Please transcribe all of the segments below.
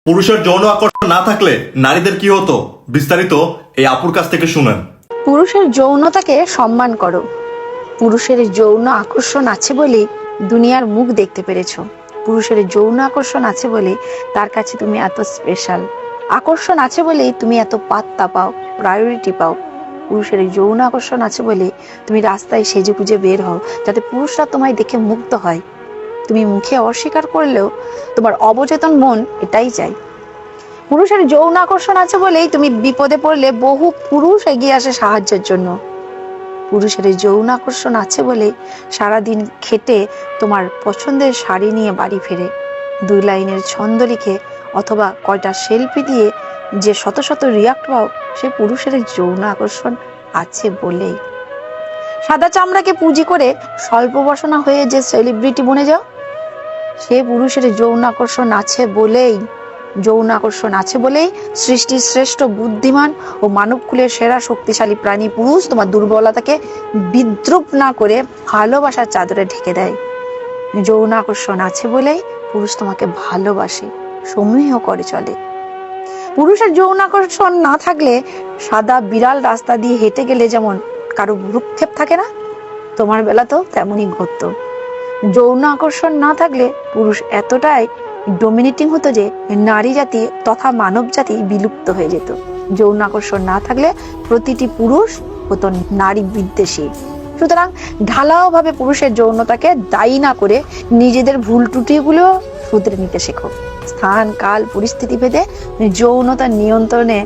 পুরুষের যৌন আকর্ষণ না থাকলে নারীদের কি হতো বিস্তারিত এই আপুর কাছ থেকে শুনেন। পুরুষের যৌনতাকে সম্মান করো। পুরুষের যৌন আকর্ষণ আছে বলে দুনিয়ার মুখ দেখতে পেরেছো। পুরুষের যৌন আকর্ষণ আছে বলে তার কাছে তুমি এত স্পেশাল। আকর্ষণ আছে বলেই তুমি এত পাত্তা পাও, প্রায়োরিটি পাও। পুরুষের যৌন আকর্ষণ আছে বলে তুমি রাস্তায় সেজে গুজে বের হও, যাতে পুরুষরা তোমায় দেখে মুগ্ধ হয়। তুমি মুখে অস্বীকার করলেও তোমার অবচেতন মন এটাই চায়। পুরুষের যৌন আকর্ষণ আছে বলেই তুমি বিপদে পড়লে বহু পুরুষ এগিয়ে আসে সাহায্যের জন্য। পুরুষের যৌন আকর্ষণ আছে বলে সারাদিন খেটে তোমার পছন্দের শাড়ি নিয়ে বাড়ি ফেরে। 2 লাইনের ছন্দ লিখে অথবা কয়টা সেলফি দিয়ে যে শত শত রিয়াক্ট পাও, সে পুরুষের যৌন আকর্ষণ আছে বলেই। সাদা চামড়াকে পুঁজি করে স্বল্প বসনা হয়ে যে সেলিব্রিটি বনে যাও, সে পুরুষের যৌন আকর্ষণ আছে বলেই। যৌন আকর্ষণ আছে বলেই সৃষ্টির শ্রেষ্ঠ বুদ্ধিমান ও মানবকুলের সেরা শক্তিশালী প্রাণী পুরুষ তোমার দুর্বলতাকে বিদ্রুপ না করে ভালোবাসার চাদরে ঢেকে দেয়। যৌন আকর্ষণ আছে বলেই পুরুষ তোমাকে ভালোবাসে, সমীহ করে চলে। পুরুষের যৌন আকর্ষণ না থাকলে সাদা বিড়াল রাস্তা দিয়ে হেঁটে গেলে যেমন কারো ভ্রুক্ষেপ থাকে না, তোমার বেলাতেও তেমনই ঘটতো। যৌন আকর্ষণ না থাকলে পুরুষ এতটাই ডোমিনেটিং হতো যে নারী জাতি তথা মানব জাতি বিলুপ্ত হয়ে যেত। যৌন আকর্ষণ না থাকলে প্রতিটি পুরুষ হতো নারী বিদ্বেষী। সুতরাং ঢালাও ভাবে পুরুষের যৌনতাকে দায়ী না করে নিজেদের ভুল ত্রুটিগুলো শুধরে নিতে শেখো। স্থান কাল পরিস্থিতি ভেদে যৌনতা নিয়ন্ত্রণে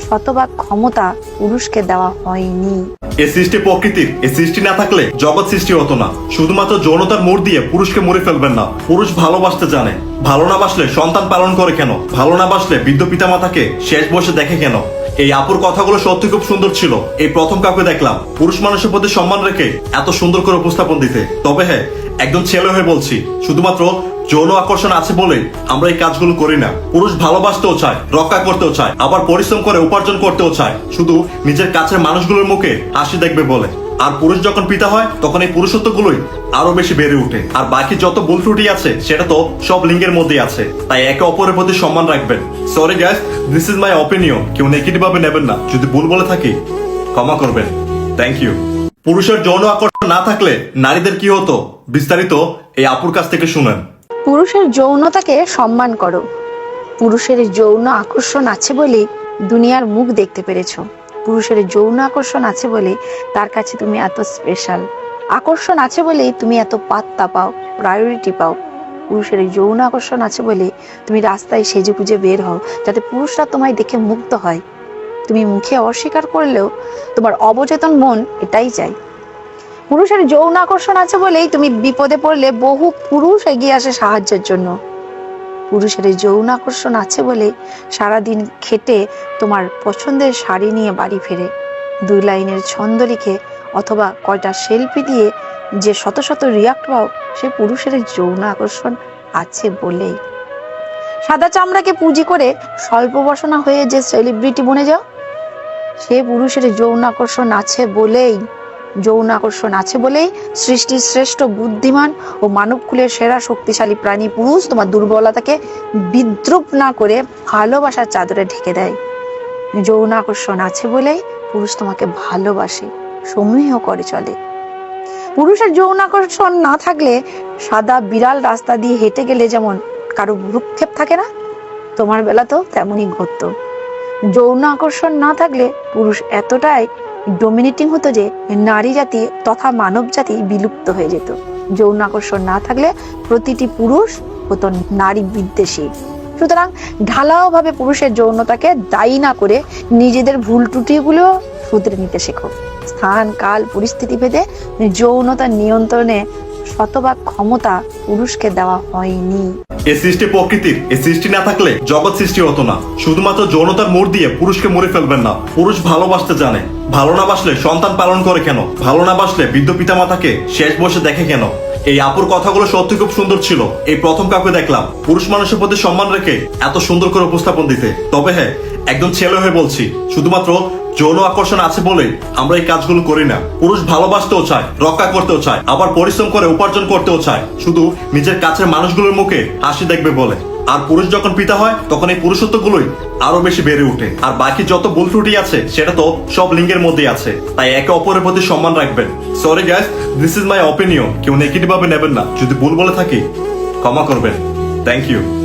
শতভাগ ক্ষমতা পুরুষকে দেওয়া হয়নি। এই সৃষ্টি প্রকৃতির, এই সৃষ্টি না থাকলে জগৎ সৃষ্টি হতো না। শুধুমাত্র যৌনতার মোড় দিয়ে পুরুষকে মরে ফেলবেন না। পুরুষ ভালোবাসতে জানে। ভালো না বাসলে সন্তান পালন করে কেন? ভালো না বাসলে বৃদ্ধ পিতামাতাকে শেষ বয়সে দেখে কেন? এই আপুর কথাগুলো সত্যি খুব সুন্দর ছিল। এই প্রথম কাউকে দেখলাম পুরুষ মানুষের প্রতি সম্মান রেখে এত সুন্দর করে উপস্থাপন দিতে। তবে হ্যাঁ, একজন ছেলে হয়ে বলছি, শুধুমাত্র যৌন আকর্ষণ আছে বলে আমরা এই কাজগুলো করি না। পুরুষ ভালোবাসতেও চায়, রক্ষা করতেও চায়, আবার পরিশ্রম করে উপার্জন করতেও চায়, শুধু নিজের কাছের মানুষগুলোর মুখে হাসি দেখবে বলে। আর পুরুষ যখন পিতা হয় তখন এই পুরুষত্বগুলোই আরো বেশি বেড়ে ওঠে। আর বাকি যত ভুল ত্রুটি আছে সেটা তো সব লিঙ্গের মধ্যেই আছে। তাই একে অপরের প্রতি সম্মান রাখবেন। Sorry guys, this is my opinion. কেউ নেগেটিভ ভাবে নেবেন না। যদি ভুল বলে থাকি ক্ষমা করবেন। Thank you. পুরুষের যৌন আকর্ষণ না থাকলে নারীদের কি হতো বিস্তারিত এই আপুর কাছ থেকে শুনেন। পুরুষের যৌনতাকে সম্মান করো। পুরুষের যৌন আকর্ষণ আছে বলে দুনিয়ার মুখ দেখতে পেরেছো। পুরুষের যৌন আকর্ষণ আছে বলে তার কাছে তুমি এত স্পেশাল। আকর্ষণ আছে বলেই তুমি এত পাত্তা পাও, প্রায়োরিটি পাও। পুরুষের যৌন আকর্ষণ আছে বলে তুমি রাস্তায় সেজে গুজে বের হও, যাতে পুরুষরা তোমায় দেখে মুগ্ধ হয়। তুমি মুখে অস্বীকার করলেও তোমার অবচেতন মন এটাই চায়। পুরুষের যৌন আকর্ষণ আছে বলেই তুমি বিপদে পড়লে বহু পুরুষ এগিয়ে আসে সাহায্যের জন্য। পুরুষের যৌন আকর্ষণ আছে বলে সারাদিন খেটে তোমার পছন্দের শাড়ি নিয়ে বাড়ি ফেরে। 2 লাইনের ছন্দ লিখে অথবা কয়টা সেলফি দিয়ে যে শত শত রিয়াক্ট পাও, সে পুরুষের যৌন আকর্ষণ আছে বলেই। সাদা চামড়াকে পুঁজি করে স্বল্প বসনা হয়ে যে সেলিব্রিটি বনে যাও, সে পুরুষের যৌন আকর্ষণ আছে বলেই। যৌন আকর্ষণ আছে বলেই সৃষ্টির শ্রেষ্ঠ বুদ্ধিমান ও মানবকুলের সেরা শক্তিশালী প্রাণী পুরুষ তোমার দুর্বলতাকে বিদ্রুপ না করে ভালোবাসার চাদরে ঢেকে দেয়। যৌন আকর্ষণ আছে বলেই পুরুষ তোমাকে ভালোবাসে, সমীহ করে চলে। পুরুষের যৌন আকর্ষণ না থাকলে সাদা বিড়াল রাস্তা দিয়ে হেঁটে গেলে যেমন কারো ভ্রুক্ষেপ থাকে না, তোমার বেলাতেও তেমনই ঘটতো। যৌন আকর্ষণ না থাকলে পুরুষ এতটাই ডোমিনেটিং হতো যে নারী জাতি তথা মানব জাতি বিলুপ্ত হয়ে যেত। যৌন আকর্ষণ না থাকলে প্রতিটি পুরুষ হতো নারী বিদ্বেষী। সুতরাং ঢালাও ভাবে পুরুষের যৌনতাকে দায়ী না করে নিজেদের ভুল ত্রুটিগুলো শুধরে নিতে শেখো। স্থান কাল পরিস্থিতি ভেদে যৌনতা নিয়ন্ত্রণে শতভাগ ক্ষমতা পুরুষকে দেওয়া হয়নি। এই সৃষ্টি প্রকৃতির, এই সৃষ্টি না থাকলে জগৎ সৃষ্টি হতো না। শুধুমাত্র যৌনতার মোড় দিয়ে পুরুষকে মরে ফেলবেন না। পুরুষ ভালোবাসতে জানে। ভালো না বাসলে সন্তান পালন করে কেন? ভালো না বাসলে বৃদ্ধ পিতামাতাকে শেষ বয়সে দেখে কেন? এই আপুর কথাগুলো সত্যি খুব সুন্দর ছিল। এই প্রথম কাউকে দেখলাম পুরুষ মানুষের প্রতি সম্মান রেখে এত সুন্দর করে উপস্থাপন দিতে। তবে হ্যাঁ, একজন ছেলে হয়ে বলছি, শুধুমাত্র যৌন আকর্ষণ আছে বলে আমরা এই কাজগুলো করি না। পুরুষ ভালোবাসতেও চায়, রক্ষা করতেও চায়, আবার পরিশ্রম করে উপার্জন করতেও চায়, শুধু নিজের কাছের মানুষগুলোর মুখে হাসি দেখবে বলে। আর পুরুষ যখন পিতা হয় তখন এই পুরুষত্বগুলোই আরো বেশি বেড়ে ওঠে। আর বাকি যত ভুল ত্রুটি আছে সেটা তো সব লিঙ্গের মধ্যেই আছে, তাই একে অপরের প্রতি সম্মান রাখবেন। Sorry guys, this is my opinion, কেউ নেগেটিভ ভাবে নেবেন না। যদি ভুল বলে থাকি ক্ষমা করবেন। Thank you.